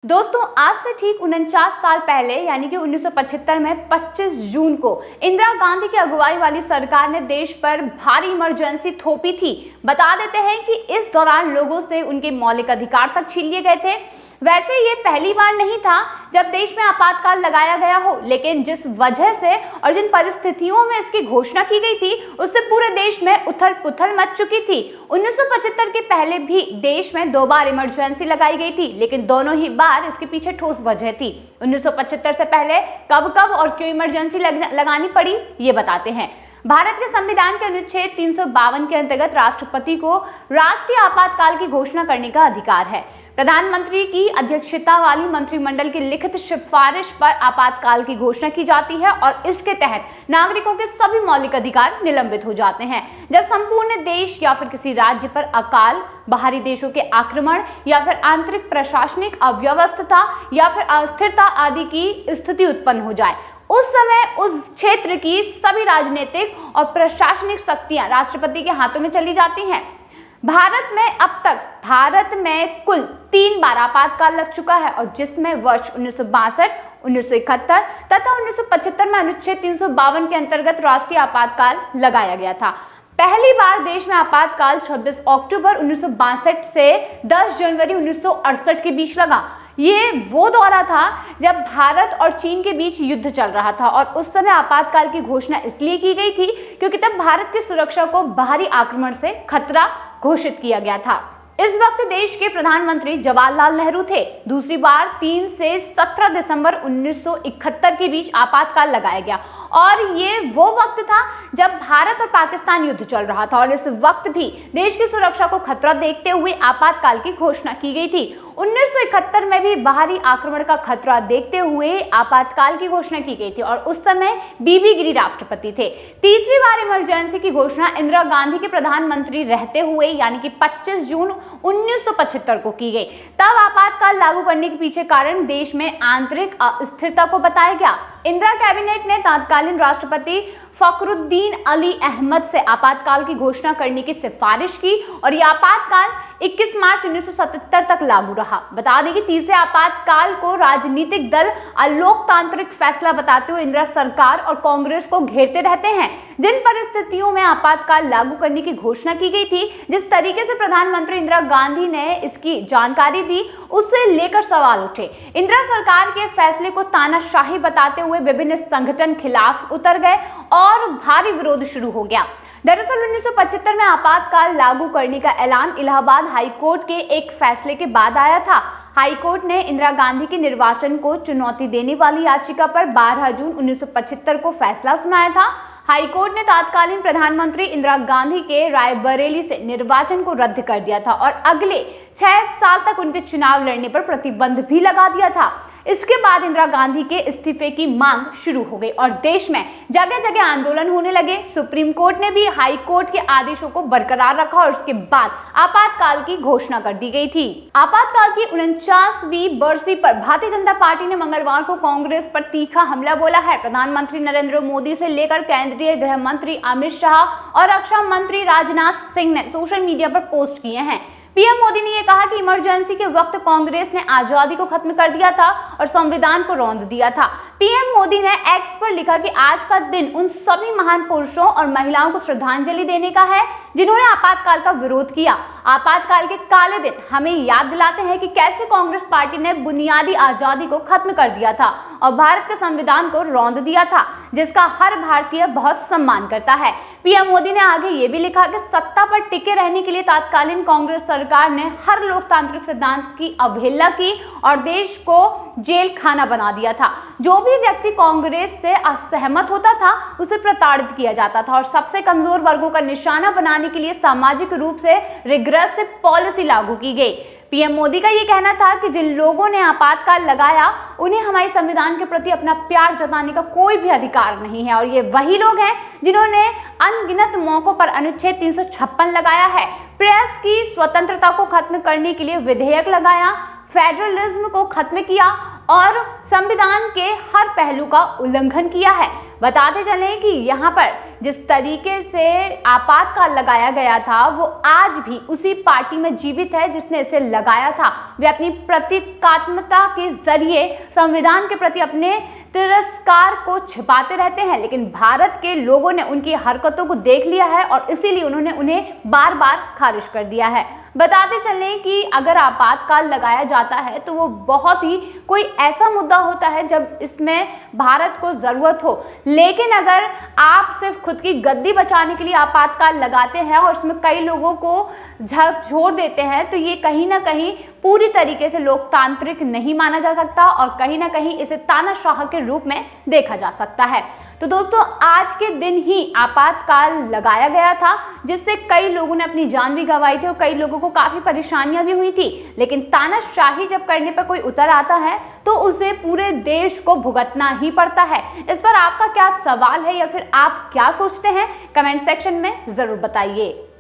दोस्तों, आज से ठीक 49 साल पहले यानी कि 1975 में 25 जून को इंदिरा गांधी की अगुवाई वाली सरकार ने देश पर भारी इमरजेंसी थोपी थी। बता देते हैं कि इस दौरान लोगों से उनके मौलिक अधिकार तक छीन लिए गए थे। वैसे ये पहली बार नहीं था जब देश में आपातकाल लगाया गया हो, लेकिन जिस वजह से और जिन परिस्थितियों में इसकी घोषणा की गई थी उससे पूरे देश में उथल पुथल मच चुकी थी। 1975 के पहले भी देश में 2 बार इमरजेंसी लगाई गई थी, लेकिन दोनों ही बार इसके पीछे ठोस वजह थी। 1975 से पहले कब कब और क्यों इमरजेंसी लगानी पड़ी, ये बताते हैं। भारत के संविधान के अनुच्छेद 352 के अंतर्गत राष्ट्रपति को राष्ट्रीय आपातकाल की घोषणा करने का अधिकार है। प्रधानमंत्री की अध्यक्षता वाली मंत्रिमंडल की लिखित सिफारिश पर आपातकाल की घोषणा की जाती है और इसके तहत नागरिकों के सभी मौलिक अधिकार निलंबित हो जाते हैं। जब संपूर्ण देश या फिर किसी राज्य पर अकाल, बाहरी देशों के आक्रमण या फिर आंतरिक प्रशासनिक अव्यवस्था या फिर अस्थिरता आदि की स्थिति उत्पन्न हो जाए, उस समय उस क्षेत्र की सभी राजनीतिक और प्रशासनिक शक्तियां राष्ट्रपति के हाथों में चली जाती हैं। भारत में कुल 3 बार आपातकाल लग चुका है और जिसमें वर्ष 1962, 1971 तथा 1975 में अनुच्छेद 352 के अंतर्गत राष्ट्रीय आपातकाल लगाया गया था। पहली बार देश में आपातकाल 26 अक्टूबर 1962 से 10 जनवरी 1968 के बीच लगा। ये वो दौरा था जब भारत और चीन के बीच युद्ध चल रहा था और उस समय आपातकाल की घोषणा इसलिए की गई थी क्योंकि तब भारत की सुरक्षा को बाहरी आक्रमण से खतरा घोषित किया गया था। इस वक्त देश के प्रधानमंत्री जवाहरलाल नेहरू थे। दूसरी बार 3 से 17 दिसंबर 1971 के बीच आपातकाल लगाया गया और ये वो वक्त था जब भारत और पाकिस्तान युद्ध चल रहा था और इस वक्त भी देश की सुरक्षा को खतरा देखते हुए आपातकाल की घोषणा की गई थी। 1971 में भी बाहरी आक्रमण का खतरा देखते हुए आपातकाल की घोषणा की गई थी और उस समय बीबी गिरी राष्ट्रपति थे। तीसरी बार इमरजेंसी की घोषणा इंदिरा गांधी के प्रधानमंत्री रहते हुए यानी कि 25 जून 1975 को की गई। तब आपातकाल लागू करने के पीछे कारण देश में आंतरिक अस्थिरता को बताया गया। इंदिरा कैबिनेट ने तत्कालीन राष्ट्रपति फखरुद्दीन अली अहमद से आपातकाल की घोषणा करने की सिफारिश की और यह आपातकाल 21 मार्च 1977 तक लागू रहा। बता दें कि तीसरे आपातकाल को राजनीतिक दल अलोकतांत्रिक फैसला बताते हुए इंदिरा सरकार और कांग्रेस को घेरते रहते हैं। जिन परिस्थितियों में आपातकाल लागू करने की घोषणा की गई थी, जिस तरीके से प्रधानमंत्री इंदिरा गांधी ने इसकी जानकारी दी, उससे लेकर सवाल उठे। इंदिरा सरकार के फैसले को तानाशाही बताते हुए विभिन्न संगठन खिलाफ उतर गए और भारी विरोध शुरू हो गया। दरअसल 1975 में आपातकाल लागू करने का ऐलान इलाहाबाद हाईकोर्ट के एक फैसले के बाद आया था। हाईकोर्ट ने इंदिरा गांधी के निर्वाचन को चुनौती देने वाली याचिका पर 12 जून 1975 को फैसला सुनाया था। हाईकोर्ट ने तत्कालीन प्रधानमंत्री इंदिरा गांधी के रायबरेली से निर्वाचन को रद्द कर दिया था और अगले 6 साल तक उनके चुनाव लड़ने पर प्रतिबंध भी लगा दिया था। इसके बाद इंदिरा गांधी के इस्तीफे की मांग शुरू हो गई और देश में जगह जगह आंदोलन होने लगे। सुप्रीम कोर्ट ने भी हाई कोर्ट के आदेशों को बरकरार रखा और उसके बाद आपातकाल की घोषणा कर दी गई थी। आपातकाल की 49वीं बरसी पर भारतीय जनता पार्टी ने मंगलवार को कांग्रेस पर तीखा हमला बोला है। प्रधानमंत्री नरेंद्र मोदी से लेकर केंद्रीय गृह मंत्री अमित शाह और रक्षा मंत्री राजनाथ सिंह ने सोशल मीडिया पर पोस्ट किए हैं। पीएम मोदी ने यह कहा कि इमरजेंसी के वक्त कांग्रेस ने आजादी को खत्म कर दिया था और संविधान को रौंद दिया था। पीएम मोदी ने एक्स पर लिखा कि आज का दिन उन सभी महान पुरुषों और महिलाओं को श्रद्धांजलि देने का है जिन्होंने आपातकाल का विरोध किया। आपातकाल के काले दिन हमें याद दिलाते हैं कि कैसे कांग्रेस पार्टी ने बुनियादी आजादी को खत्म कर दिया था और भारत के संविधान को रौंद दिया था, जिसका हर भारतीय बहुत सम्मान करता है। पीएम मोदी ने आगे ये भी लिखा कि सत्ता पर टिके रहने के लिए तत्कालीन कांग्रेस सरकार ने हर लोकतांत्रिक सिद्धांत की अवहेलना की और देश को जेल खाना बना दिया था। जो भी व्यक्ति कांग्रेस से असहमत होता था उसे प्रताड़ित किया जाता था और सबसे कमजोर वर्गों का निशाना बनाने के लिए सामाजिक रूप से रिग्रेसिव पॉलिसी लागू की गई। पीएम मोदी का ये कहना था कि जिन लोगों ने आपातकाल लगाया उन्हें हमारे संविधान के प्रति अपना प्यार जताने का कोई भी अधिकार नहीं है और ये वही लोग हैं जिन्होंने अनगिनत मौकों पर अनुच्छेद 356 लगाया है, प्रेस की स्वतंत्रता को खत्म करने के लिए विधेयक लगाया, फेडरलिज्म को खत्म किया और संविधान के हर पहलू का उल्लंघन किया है। बताते चलें कि यहाँ पर जिस तरीके से आपातकाल लगाया गया था वो आज भी उसी पार्टी में जीवित है जिसने इसे लगाया था। वे अपनी प्रतीकात्मकता के जरिए संविधान के प्रति अपने तिरस्कार को छिपाते रहते हैं, लेकिन भारत के लोगों ने उनकी हरकतों को देख लिया है और इसीलिए उन्होंने उन्हें बार बार खारिज कर दिया है। बताते चलें कि अगर आपातकाल लगाया जाता है तो वो बहुत ही कोई ऐसा मुद्दा होता है जब इसमें भारत को ज़रूरत हो, लेकिन अगर आप सिर्फ खुद की गद्दी बचाने के लिए आपातकाल लगाते हैं और उसमें कई लोगों को झकझोर देते हैं तो ये कहीं ना कहीं पूरी तरीके से लोकतांत्रिक नहीं माना जा सकता और कहीं ना कहीं इसे तानाशाह के रूप में देखा जा सकता है। तो दोस्तों, आज के दिन ही आपातकाल लगाया गया था जिससे कई लोगों ने अपनी जान भी गंवाई थी और कई लोगों को काफ़ी परेशानियां भी हुई थी, लेकिन तानाशाही जब करने पर कोई उतर आता है तो उसे पूरे देश को भुगतना ही पड़ता है। इस पर आपका क्या सवाल है या फिर आप क्या सोचते हैं, कमेंट सेक्शन में ज़रूर बताइए।